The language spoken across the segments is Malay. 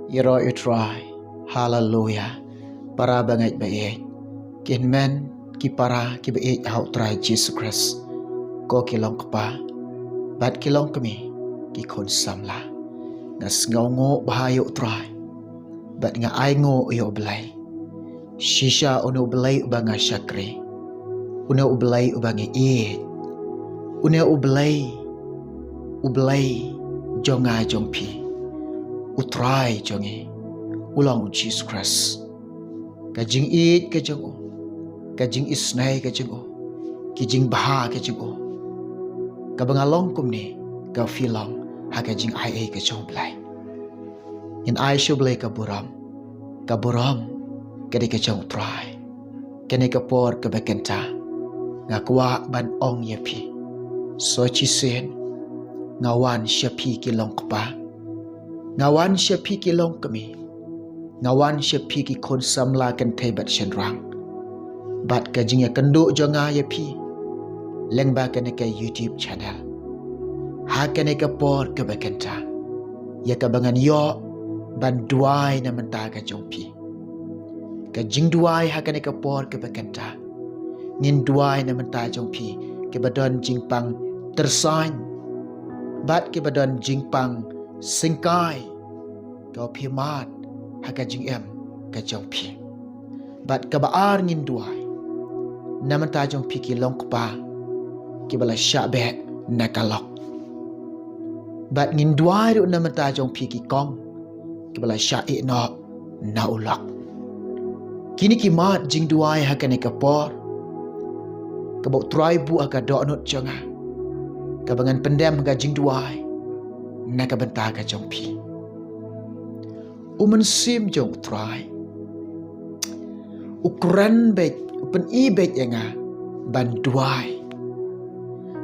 Iro utrai. Hallelujah. Para bangai baik. Kin men ki para ki baik hau try Jesus Christ. Ko kilong kepa. Bat kilong kami ki kon samla. Ngas ngau bahayu try. Bat nga ai ngo yo belai. Shisha uno belai ubanga syakri. Uno belai ubangi iit. Uno ubelai jonga jongpi. Utrai jongi. Ulang Jesus Christ. Kajing iit kajing o. Kajing isnai kajing o. Kijing baha kajing o. Kabangalong kum ni. Ka filang ha kajing ai kajong belai. In ai syo belai kaburam. Kaburam kadi kajong utrai. Kani kapor kabakenta. Ngakwa ban ong yapi. So chisen ngawan syapi kilong kepa. Ngawan syapi kilong kami. Ngawan syapi ki kon samla kan tebat syenrang. Bat kajing ya kenduk jonga yapi. Lengba kene ke YouTube channel. Ha kene ke por ke bakenta. Ya kabangan yo ban duai na menta ka jongpi. Kajing duai ha kene ke por ke bakenta. Ngin duai na menta jongpi ke badon jingpang tersain. Bat ke badon jingpang singkai. Kau pimat haka jing em ka jongpi. Bat ka baar ngin duai. Naman ta jongpi ki long kpa. Ki bala syabek nakalok. Bat ngin duai ru naman ta jongpi ki kong. Ki bala syai no na ulak. Kini ki mat jing duai haka ne kapor. Kabau traibu aka donut jonga. Kabangan pendem haka jing duai. Naka benta ka jongpi. Umen sim jong try. Ukuran bet, upen i bet yenga ban duai.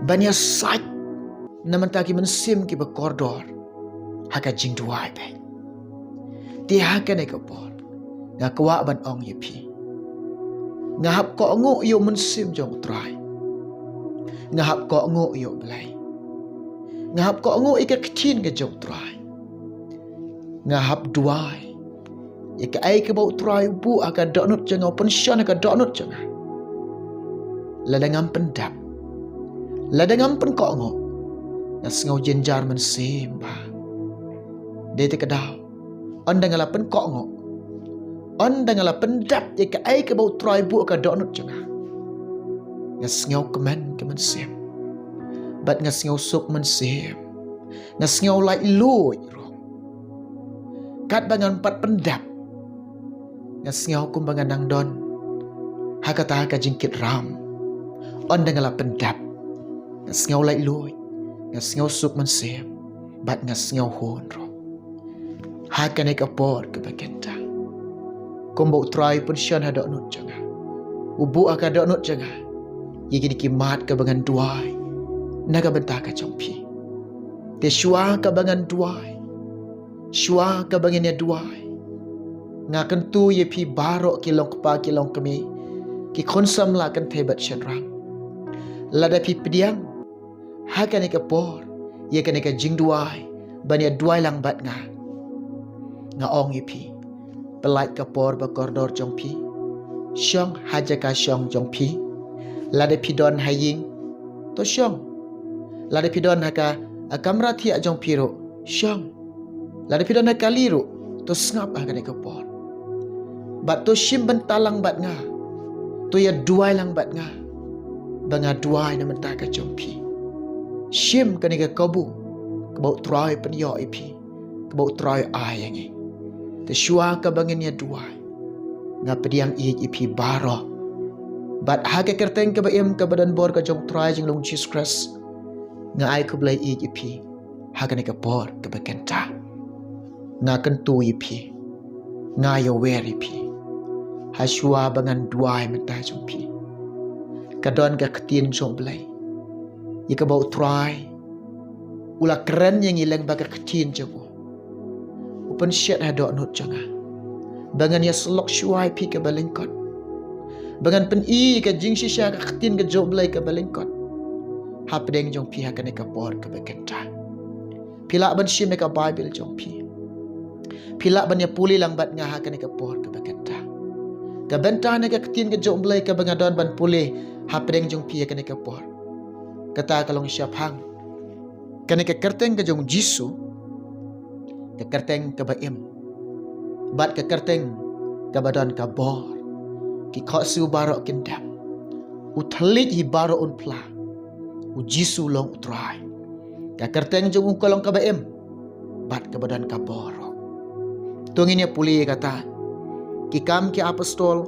Ban ya sat naman taki men sim ki bakordor. Haka jing duai bet. Ti haka ne kapor. Nga kwa ban ong yepi. Ngahap ko ngu yo men sim jong try. Ngahap ko ngu yo belai. Ngahap ko ngu ikat kecin ke jong try. Ngahap duai. Ika ai ke bau try bu aka donut janga pension aka donut janga. Ladangam pendap. Ladangam pen kok ngo. Nas ngau jenjar men simba. Dete kedau. On dangala pen kok ngo. On dangala pendap ika ai ke bau try bu aka donut janga. Ngas ngau kemen sim. Bat ngas ngau suk men sim. Ngas ngau lai lui. Kat bangan empat pendap. Ngas ngau kumbangan nang don. Haka haka jingkit ram. On dengala pendap. Ngas ngau lai lui. Ngas ngau suk mensim. Bat ngas ngau hon ro. Haka nek apor ke bakenta. Kumbau try pun syan hada nut janga. Ubu aka da nut janga. Yegi dikimat ke bangan duai. Naga benta ka jompi. Te syua ke bangan duai. Syua kabanginnya duai. Ngakan tu ye pi barok kilong kepa kilong kami. Ki konsam la kan tebat syenrang. Lada pi pediang. Hakan ika por. Ye kan ika jing duai. Banya duai lang bat nga. Nga ong ye pi. Pelait ka por bakordor jong pi. Syong haja ka syong jong pi. Lada pi don haying. To syong. Lada pi don haka akamra tiak jong pi ro. Syong. Lada pidana kaliru to ngap akan ekapor. Bat to shim bentalang bat nga. To ya duai lang bat nga. Banga duai na mentaka jompi. Shim kanika kabu. Kabau try penyo ipi. Kabau try ayangi. Te syua ka bangin ya duai. Nga pediang ipi baro. Bat hake kerteng ka baim ka badan bor ka jong try jing long Jesus Christ. Nga ay kublay ipi. Hake ekapor ka bakenta. Nga kentu ipi. Nga yo wer ipi. Haswa bangan duai menta jompi. Kadon ka ketin jong belai. Ika bau try. Ula keren yang ilang baga ketin jongo. Upan syat hadok nut jonga. Bangan ya selok syuai pi ka balingkot. Bangan pen i ka jing sisya ka ketin ka jong belai ka balingkot. Hapdeng jong pi hakan ka por ka bakenta. Pila ban syim ka Bible jong pi. Pilak banyak puli lang bat ngah kan ke por ke baganta. Ka bentah ne ka ketin ke jom belai ka bangadon ban puli ha pedeng jong pia kan ke por. Kata kalong siap hang. Kan ke kerteng ke jong jisu ke kerteng ke baim. Bat ke kerteng ke badan ka bor. Ki khotsu barok kendam. Uthlit hi baro un pla. U jisu long utrai. Ka kerteng jong kolong ka baim. Bat ke badan ka bor. Tunginya puli kata, kikam ki apostol,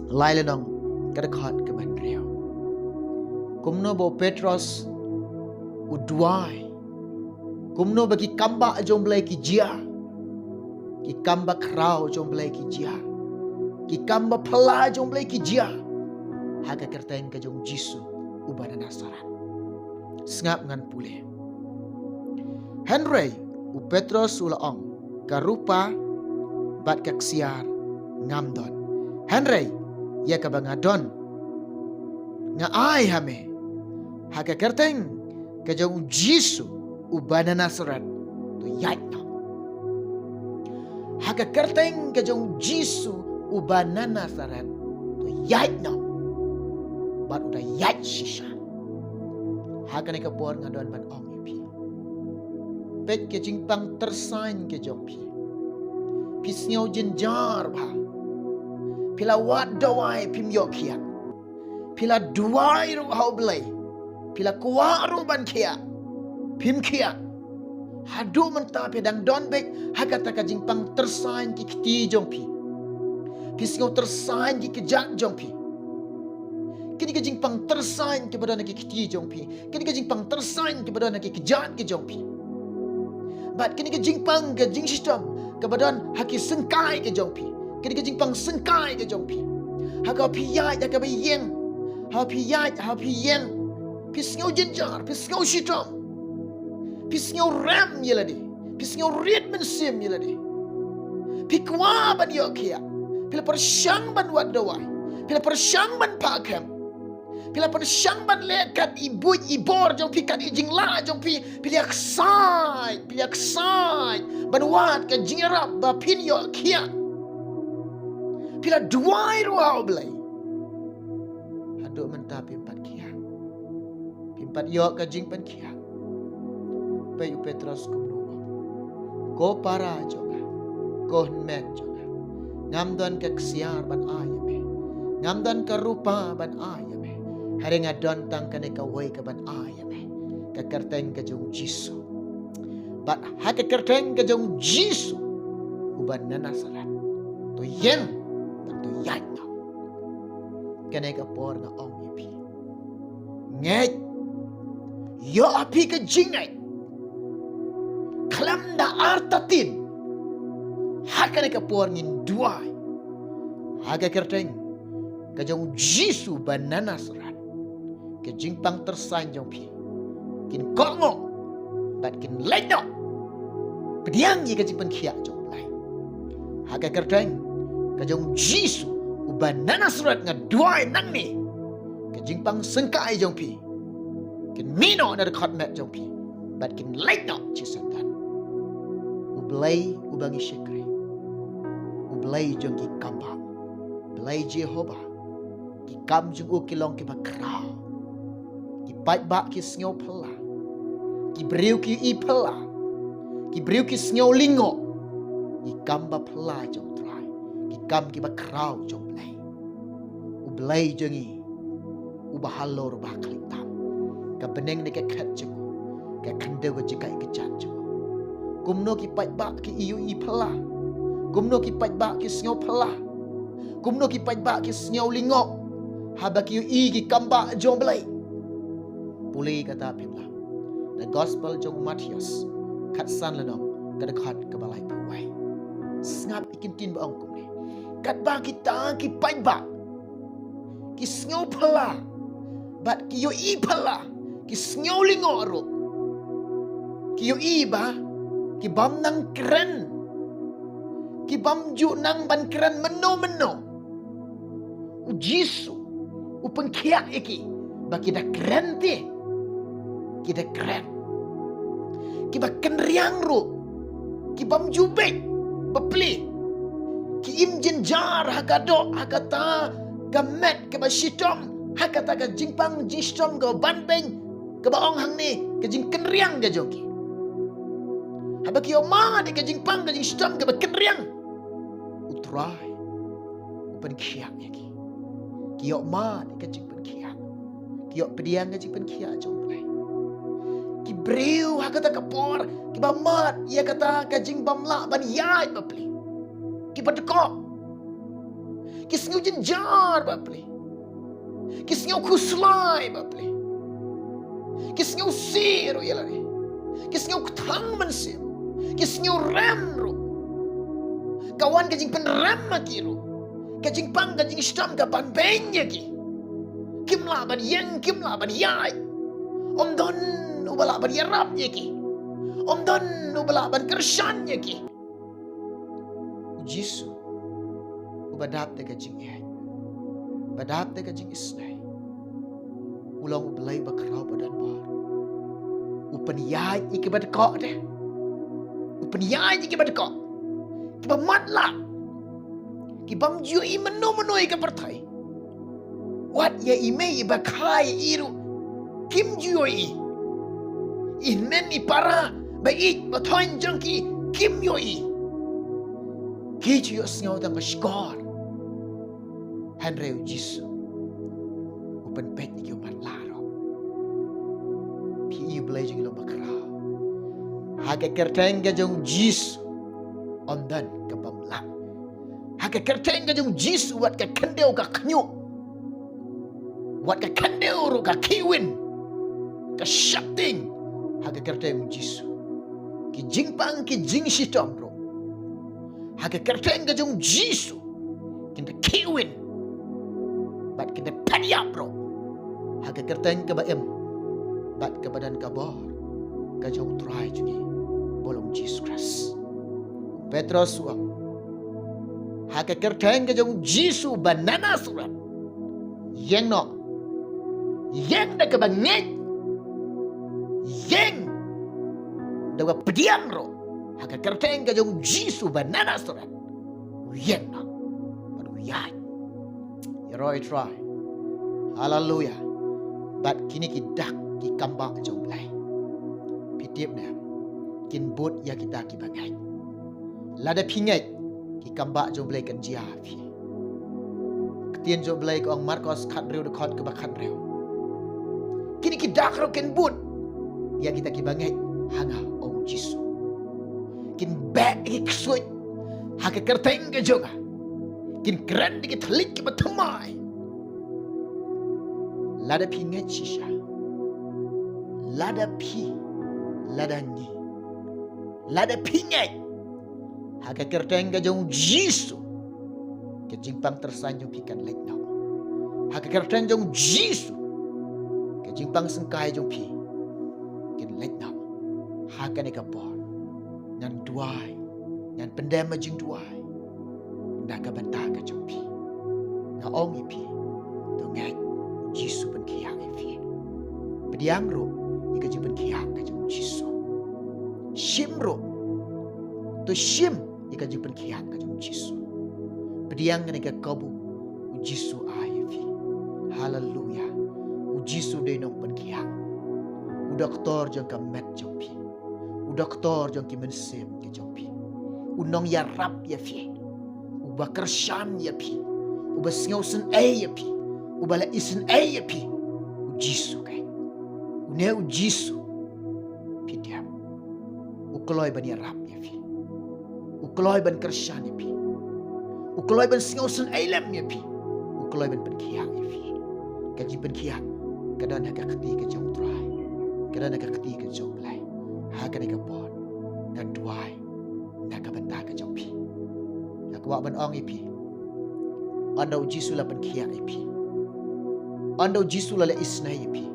lailenong kadakhat ke bandriau. Kumno bo Petros udwai. Kumno bagi kamba jom belai ki jia. Ki kamba krau jom belai ki jia. Ki kamba pela jom belai ki jia. Haga kerteng ke jom Jisu ubana Nasaret. Sengap ngan puli. Henry u Petros ulaong karupa bat kaksiar ngamdon. Henry ya kabangadon nga ay hame haga kerteng ke jong Jisu ubana Nasaret to yait no. Haga kerteng ke jong Jisu ubana Nasaret to yait no. Bat udah yait shisha. Haga ne kapor ngadon ban ong ipi. Pet ke jingpang tersain ke jompi. Pisnyau jenjar ba. Pila wat dawai pim yok kiat. Pila duai ru hau belai. Pila kuat ru ban kiat. Pim kiat. Hadu mentah pedang don bek. Hakata ka jingpang tersain ki kiti jompi. Pisnyau tersain ki kejak jompi. Kini ka jingpang tersain ke badan ki kiti jompi. Kini ka jingpang tersain ke badan ki kejak ki jompi. Bat kini ke jingpang ke jing sistem ke badan haki sengkai ke jongpi. Kini ke jingpang sengkai ke jongpi. Haka piyai haka bayeng. Ha piyai ha piyeng. Pisngau jenjar, pisngau sistem. Pisngau ram yeladi. Pisngau rit mensim yeladi. Pikwa ban yokia. Pila persyang ban wadawai. Pila persyang ban pakem. Pila persyang ban lekat ibu ibor jong pi kat ijing la jong pi pilih aksai ban wat ke jingerap ba pin yo kia pila duai ruau belai haduk mentah pimpat kia pimpat yo ke jing pan kia pe Petrus kumnuwa ko para jonga ko men jonga ngamdan ke ksiar ban ayame ngamdan ke rupa ban ayame hari ngadon tang kane ka wei ka ban ayame ka kerteng ka jong Jisu bat ha ka kerteng ka jong Jisu uban na Nasaret to yen bat to yai no kane ka por nga ong ipi ngai yo api ka jingai kalam da artatin ha kane ka por ngin duai ha ka kerteng ka jong Jisu ban na Nasaret ke jingpang tersain jong pi kin kongo bat kin leno pediang ye ke jingpang kia jong lai haga kerteng ke jong Jisu uban Nasaret ngaduai nang ni ke jingpang sengkai jong pi kin mino na dekat met jong pi bat kin leno cisandan ublai ubangi syekri ublai jong ki kamba belai Jehovah ki kam jong u kilong ki bakrau ki baik bak ki snyo pela ki briu ki i pela ki briu ki snyo lingo ki kamba pela jong trai ki kam ki bakrau jong blai u blai jongi u bahalor ba klitam ka beneng ne ka khat jong ka khande go jikai ke chat jong kumno ki baik bak ki iu i pela kumno ki baik bak ki snyo pela kumno ki baik bak ki snyo lingo habaki i ki kamba jong blai puli kata pimla the gospel jong Matius kat san lenong kadakhat kabalai puai snap ikin tin ba angkum ni kat ba kita ki pai ba ki snyo phala bat ki yo i phala ki snyo lingo ro ki yo i ba ki bam nang kren ki bam ju nang ban kren meno u Jisu u pengkiak iki ba ki da kren ti kita keren. Kita kenriang ru. Kita jubek. bepli ki im jenjar hakado hakata gamet ke basitom hakata ka jingpang jistom go banbeng ke baong hang ni ke jing kenriang ga joki habaki oma de ke jingpang ke jistom ke kenriang utrai upan khiak yaki ki oma de ke jing pen khiak ki ok pediang ke jing pen khiak jom plai ki breu hakata kapor ki bamat ia kata ka jing bamla ban yai bapli ki padko ki sngu jenjar bapli ki sngu kuslai bapli ki sngu siru yelari ki sngu kthang mansim ki sngu ramru kawan ka jing pen ram makiru ka jing pang ka jing stam ka ban benya ki kimla ban yang kimla ban yai om don ubala ban yarap yaki om don ubala ban kershan yaki Jisu ubadap te kajing yai badap te kajing isnai ulang ubelai bakrau badan bar upan yai iki badko de upan yai iki badko ki bamatla ki bamju i menu ke pertai wat ya ime bakai iru kim jui in men i para baik batoin jangki kim yoi Kiji yosngaw tang skor Henry Jisu Upan pek ni kiumat laro Pi i blazing lo makrao Hake kerteng ka jong Jisu Ondan ka pamla Hake kerteng ka jong Jisu Wat ka kandeo ka kanyo Wat ka kandeo ro ka kiwin Ka shakting Hake kerteng Jisu Ki jingpang ki jing sitom ro Hake kerteng ka jong Jisu Kinda kiwin Bat kinda padiap bro Hake kerteng ka baem Bat ka badan ka bor Ka jong try jungi Bolong Jesus Christ Petros suam Hake kerteng ka jong Jisu banana surat Yang no Yang na ka bangit Yang Dawa pediam ro Haka kerteng ka jong Jisu banana surat Yen na Padu yai Yaroi try Hallelujah Bat kini ki dak ki kambak jong lai Pitip na Kin bot ya kita ki bangai Lada pingai Ki kambak jong lai kan jia fi Ketien jong lai ko ang Marcos kat reu dekot ke bakat reu Kini ki dak ro ken bot Ya kita ki bangai Hanga ong Jisu Kin bek iki ksut Hake kerteng ke jonga Kin keren dikit telik ke batamai Lada pi nget shisha Lada pi Lada ni Lada pi nget Hake kerteng ke jong Jisu Ke jingpang tersanjung pikan lek nau Hake kerteng jong Jisu Ke jingpang sengkai jong pi Kin lek nau Hake ni kapor Ngan duai Ngan pendem jing duai Ndak ka bantah ka jompi Nga ong ipi Tu ngai Jisu pen kiak ipi Pediang ro Ika jing pen kiak ka jom Jisu Shim ro Tu shim Ika jing pen kiak ka jom Jisu Pediang nga ika kabu Jisu ipi Hallelujah Jisu de nong pen kiak Doktor jang ka met jompi Doktor jong ki mensem ke jompi unong ya rap ya fi uba kershan ya pi uba sngosen ya pi uba la isen ya pi u Jisu kai une u Jisu pi dia u kloy ban ya rap ya fi u kloy ban kershan ya pi u kloy ban sngosen lem ya pi u kloy ban penkiak ya fi ka ji penkiak kadan ha ka khti ke jong trai kadan ha ka khti ke jong lai Haka ni kapon Dan duai Naka bantah ka jompi Naka wak ban ong ipi Andau Jisu la ban kiak ipi Andau Jisu la le isnai ipi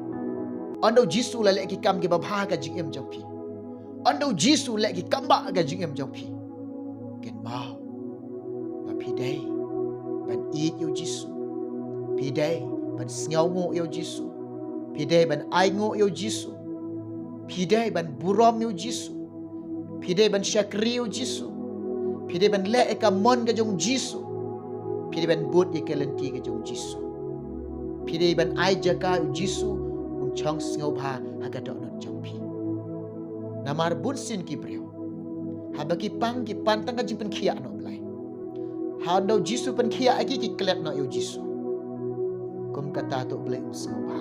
Andau Jisu la le ki kam ki babha ka jing em jompi Andau Jisu le ki kamba ka jing em jompi Ken mau Ba pi day Ban eat yo Jisu Pi day Ban sngaw ngo yo Jisu Pi day ban ai ngo yo Jisu Pidai ban buram yo Jisu Pidai ban syakri yo Jisu Pi de ban le ka mon ka jong Jisu. Pi de ban but ye ka lenti ka jong Jisu. Pi de ban ai jaga u Jisu un chong sngau bha haga do not jong pi. Namar bun sin ki breu. Habaki pang ki pantang ka jing pen khia no blai. Ha do Jisu pen khia aki ki klet no yo Jisu. Kum kata to blai un sngau bha.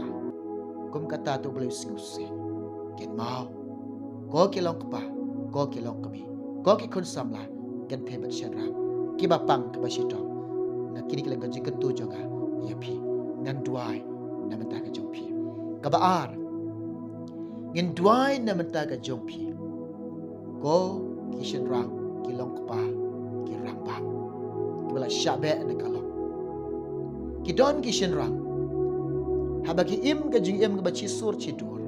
Kum kata to blai sngau se. Ken mau. Ko ki long pa, ko ki long kami. Ko ki kun samla ken phe bat shan ram. Ki ba pang ka ba shi tong. Na kini kila ka jing kan tu jonga ya pi. Ngan duai na menta ka jong pi. Ka ba ar. Ngin duai na menta ka jong pi. Ko ki shan ram ki long pa ki ram ba. Ki bala syabe na kalong. Ki don ki shan ram. Habaki im ka jing im ka ba chi sur chi dur.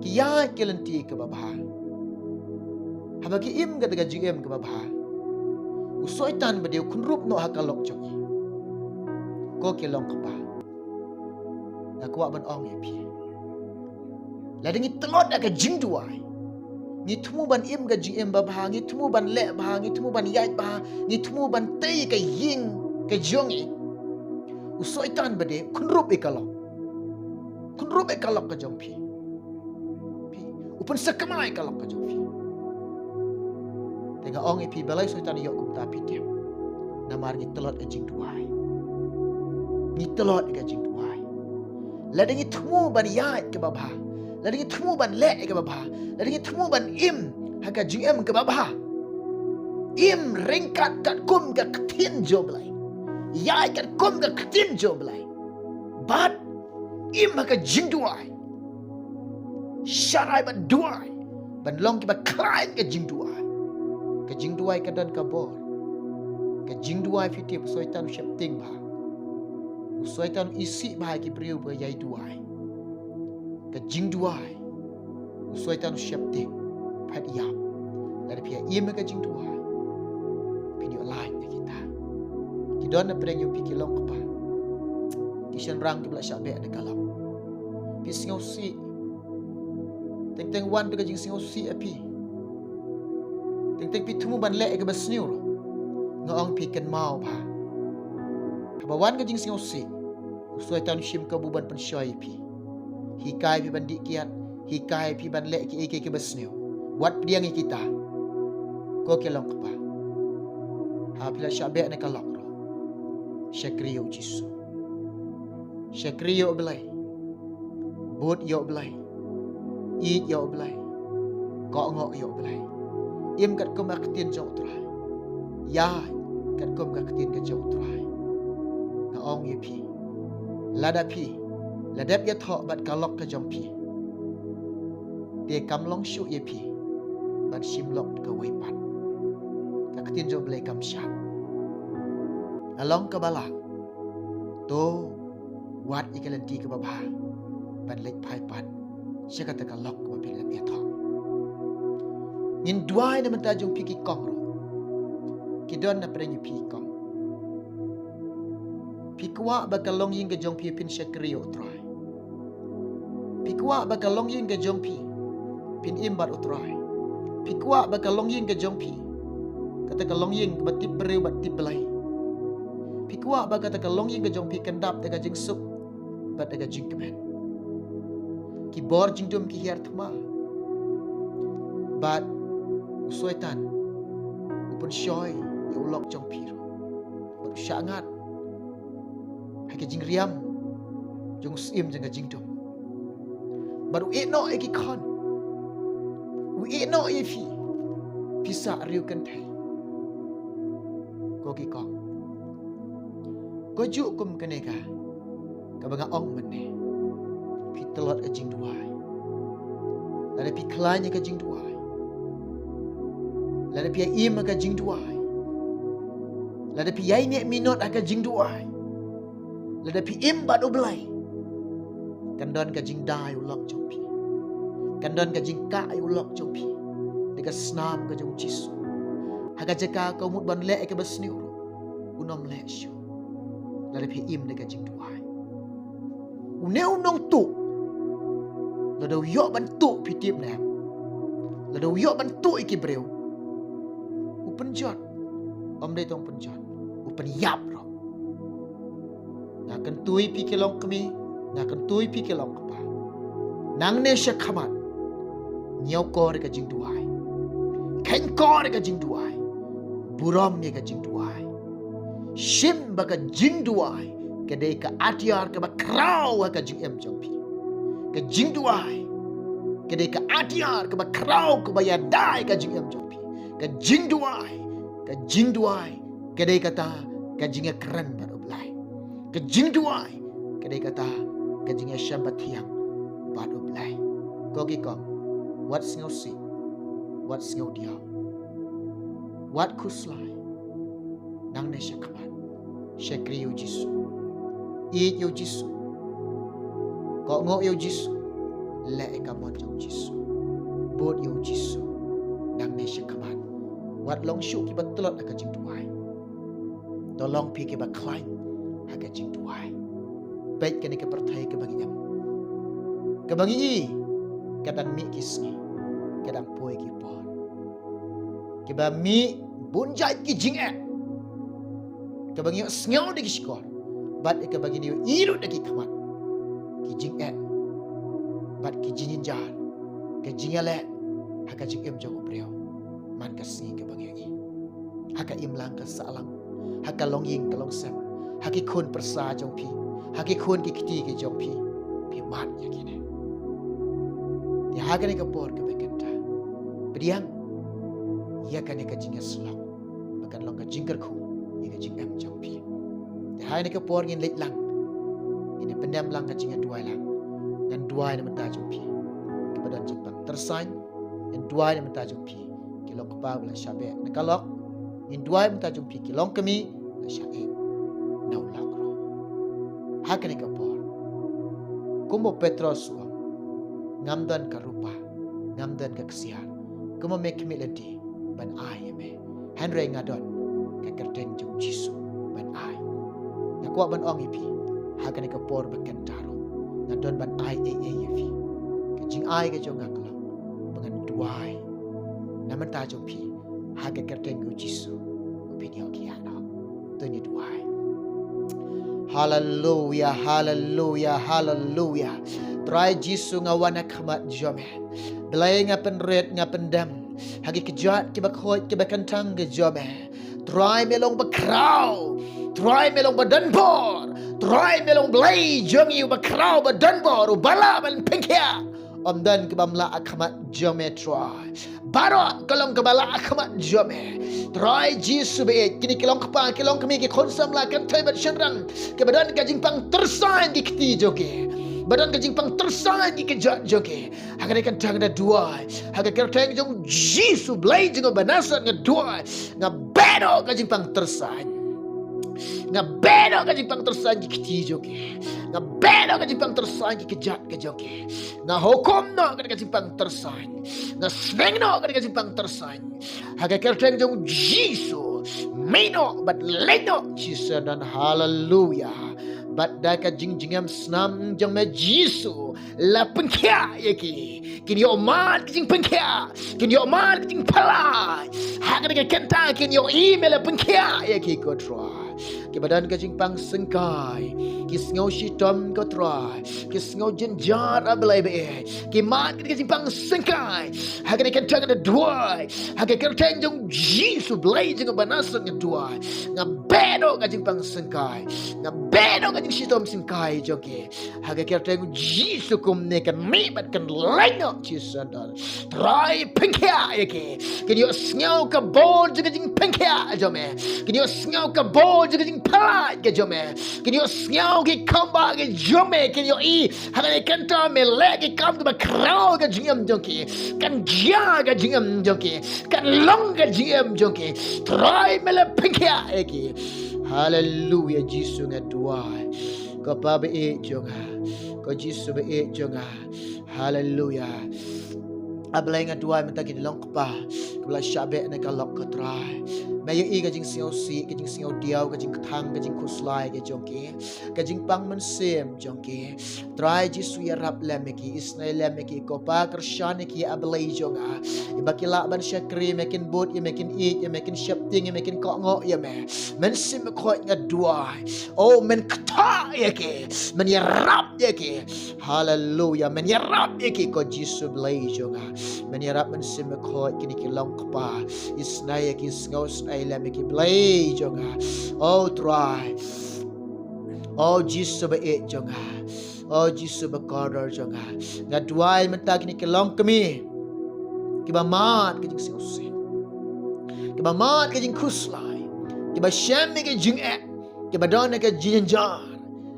Kiya kelenti ke babha. Habaki im ga daga jingem ke babha. Usoitan bade kunrup no hakalok jongi. Ko kelong ke ba. Na kwa ban ong ye pi. La dengi telot aga jingduai. Ni tumu ban im ga jingem babha, ni tumu ban le babha, ni tumu ban yai babha, ni tumu ban tei ke ying ke jongi. Usoitan bade kunrup ikalok. Kunrup ikalok ke jong pi. Upun sekamai kalau ka jofi. Tengah ong ipi balai soitan yok kum tapi tiap. Namar ni telot ajing duai. Ni telot ajing duai. Ladengi temu ban yai ke babha. Ladengi temu ban le ke babha. Ladengi temu ban im haka jing em ke babha. Im ringkat kat kum ka ketin jo belai. Yai kat kum ka ketin jo belai. But im haka jing duai. Syarai ban duai. Ban long ki ba klain ke jing duai. Ke jing duai ka dan ka bor. Ke jing duai fiti soitan syap ting ba. Soitan isi ba ki priu ba yai duai. Ke jing duai. Soitan syap ting phat yap. Dari pia im ke jing duai. Pini olai na kita. Ki don na preng yu pi long ka pa. Ki shan rang ki bla syabe na kalap. Pi singau si Teng wan tu kajing singo si api. Teng pi tumu ban le ke basniu. Ngaong pi kan mau ba. Haba wan kajing singo si. Usoi tan shim ka buban pen shoy pi. Hikai pi ban dikiat, hikai pi ban le ke ke basniu. Wat piang kita. Ko ke long pa. Ha pila syabe na kalok ro. Syakriyo Jisu. Syakriyo belai. Bot yo belai. Eat yo belai. Kok ngok yo belai. Im kat kum aktin jong trai. Ya kat kum aktin ke jong trai. Na ong ye pi. Lada pi. Ladap ya thok bat kalok ke jong pi. De kam long shu ye pi. Bat shim lok ke wei pat. Aktin jong belai kam syap. Along ke balak. To wat ikalanti ke babha. Ban lek pai pat. Saya katakan lok ke bila dia tahu. Ngin duai na mentajung piki kong ro. Kidon na prengi piki kong. Pikwa bakal long ying ke jong pi pin syakriyo utrai. Pikwa bakal long ying ke jong pi pin imbat utrai. Pikwa bakal long ying ke jong pi. Katakan long ying ke batip beriu batip belai. Pikwa bakal katakan long ying ke jong pi kendap daga jing sup bat daga jing kemen. Ki bor jing dum ki hiar thma. But usoitan upun shoy ya ulok jong piro. Baru syangat. Hake jing riam jong sim jang jing dum. Baru eno eki kon. U eno ifi. Pisa riu kan thai. Ko ki kong. Ko ju kum kaneka. Ka banga ong mene. Pi telot ke jing duai. Lada pi klanya ke jing duai. Lada pi im ke jing duai. Lada pi yai ne minot ke jing duai. Lada pi im bat ublai. Kandon ke jing dai ulok jong pi. Kandon ke jing kai ulok jong pi. Deka snam ke jong Jisu. Haga jaka kau mut ban le ke basniu. Unom le syu. Lada pi im de ke jing duai. Uneu nong tu. Lada uyok bantu pitip na. Lada uyok bantu iki breu. penjot om dai tong penjot upen yap ro ngakan tui pi kelong kami ngakan tui pi kelong kapa nang ne sha khamat nyau kor ka jing duai khen kor ka jing duai buram me ka jing duai shim ba ka jing duai ka dei ka atiar ka ba krau ka jing em jong pi ka jing duai ka dei ka atiar ka ba krau ka ba ya dai ka jing em jong pi ka jing duai ka dei kata ka jing keren ba oblai ka jing duai ka dei kata ka jing shambat thiang ba oblai ko ki ko what ngau si what ngau dia what kuslai nang ne shakaman shakri yu jisu eat yu jisu ko ngo yu jisu le ka mon yu jisu bot yu jisu nang ne shakaman what long shu ki batlot ka jing duai to long pi ki ba climb ha ka jing duai bet ka ni ka perthai ka bagi em ka bagi i ka dan mi kisni ka dan poi ki por ki ba mi bunjai ki jing e ka bagi snyaw de ki skor bat ka bagi ni iru de ki khamat ki jing e bat ki jing jar ka jing ele ha ka jing em jong obreo man ka si ka bagi i ha ka im lang ka salang ha ka long ying ka long sem ha ki khun prasa jong pi ha ki khun ki kiti ki jong pi mat ya ki ne di ha ka ni ka por ka be kenta bediang ya ka ni ka jing slong bakan long ka jing khu ya ka jing em jong pi di ha ni ka por ngin lek lang ini pendam lang ka jing duai lang dan duai ni menta jong pi ke badan jing bang tersain dan duai ni menta jong pi ki long ka pa bla shabe na kalok in duai menta jong pi ki long kami la shae na ulak ro ha ka ni ka por kumo petros wa ngamdan ka rupa ngamdan ka ksiar kumo mek melody ban ai me henry ngadon ka kerten jong jisu ban ai na kwa ban ong ipi ha ka ni ka por ba kan taro ngadon ban ai yefi ka jing ai ka jong ngaklo bangan duai na man ta jong pi ha ka kerten jong jisu opinion ki ana to ni duai hallelujah hallelujah hallelujah try jisu ngawana khamat jome belai ngapen red ngapen dam hagi kejat ke bakhoi ke bakantang ke jome try melong bakrau try melong badanbor try melong belai jongi bakrau badanbor bala ban pengkia omdan ke bamla akhamat jome try barok kalong ke bala akhamat jome try jisu be kini kilong kapa kilong kami ke konsam la kan thai bat shenrang ke badan ka jingpang tersain di kti joge badan ka jingpang tersain di kejat joge haga kan tang da dua haga kerteng jong jisu blai jing banasa ngedua ngabedo ka jingpang tersain ngabedo ka jingpang tersain di kti joge ngabedo ka jingpang tersain di kejat ke joge ngahukum no ka jingpang tersain ngasneng no ka jingpang tersain haga kerteng jong jisu meno but leno jisu dan hallelujah bat da ka jingjingam snam jang me jisu la pengkia yeki kini yo mat jing pengkia kini yo mat jing pala haga ka kenta kini yo email pengkia yeki ko try ke badan ka jing pang sengkai ki sngo shitom ko try ki sngo jenjar ablai be ki mat ka jing pang sengkai haga ka kenta ka duai haga ka teng jong jisu blai jing banasa nga duai nga bedo ka jing pang sengkai nga bedo ka jing shitom sengkai joge haga ka teng jisu kum ne kan me bat kan leno jisu dan try pengkia yeki kini yo sngo ka bol jing pengkia jome kini yo sngo ka bol jing pala ke jome kini yo sngo ki kamba ke jome kini yo I haga kanta me legi kam ke bakrao ke jingam joki kan ja ke jingam joki kan long ke jingam joki try mele pengkia yeki hallelujah jisu ngadua ko pa be jonga ko jisu be jonga hallelujah ablay nga duay mata kinilong pa kula shabe na kalok ko try Mayo I kajing siaw si, kajing siaw diaw, kajing thang, kajing kuslay, kajing ki, kajing pang mansem, jongki. Try Jisu ya rap lemeki, isnay lemeki, ko pa kershani ki ablay jonga. Ibakila ban siya kri, mekin boot, ya mekin eat, ya mekin shapting, ya mekin kokngok, ya me. Men sim ko nga duay. Oh, men kata ya ki, men ya rap ya ki. Hallelujah, men ya rap ya ki ko Jisu blay jonga. Men ya rap men sim ko kini ki long pa. Isnay ki ngaus ay lemeki blay jonga. Oh, try. Oh, Jisu ba it jonga. Oh, Jisu ba korder jonga. Ngadway mentag ni kilong kami. Kibamat kajing siusi. Kibamat kajing kuslay. Kiba syam kajing ek. Kibadon kajing jar.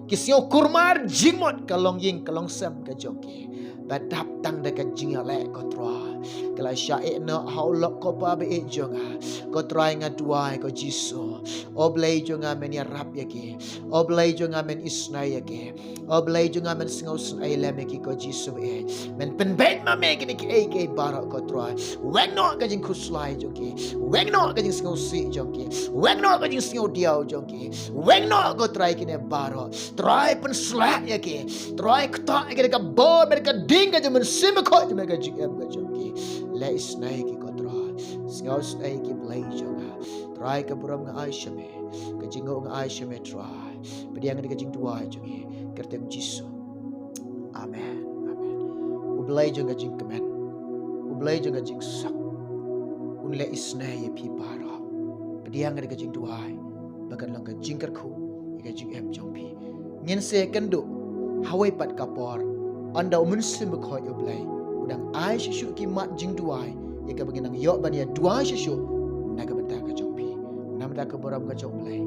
Kisiyo kurmar jingmot kalong ying kalong sem kajongki. Badap tang da kajing ale kotra. Kala syaik na haulok ko pa be jonga. Ko try ngadway ko Jisu. Oblay jonga men ya rap yaki. Oblay jonga men isnay yaki. Oblay jonga men singaus ay lemeki ko Jisu e. Men penbet ma me kini ki AK barak ko try. Weng no kajing kuslay jonki. Weng no kajing singaus si jonki. Weng no kajing singaw diaw jonki. Weng no ko try kini barak. Try pen slap yaki. Try kata yaki ka bo mereka ding ka jaman simako jaman ka GM ka jonki. La isnay ki ko try. Singaus ay ki blay jonga. Try ka buram nga ay syame. Kajingo nga ay syame try. Padiang nga kajing duwa jongi. Kertem Jisu. Amen. Amen. Ublay jong kajing kemen. Ublay jong kajing sak. Unle isnay pi para. Padiang nga kajing duwa. Bagan lang kajing kerku. Kajing em jong pi. Ngin se kendo. Hawai pat kapor. Anda umun simbukhoy ublay. Udang ay shishu ki mat jing duwa. Ika bagin ang yok banya duwa shishu. Naga benta ka jong pi. Namda ka boram ka jong ublay.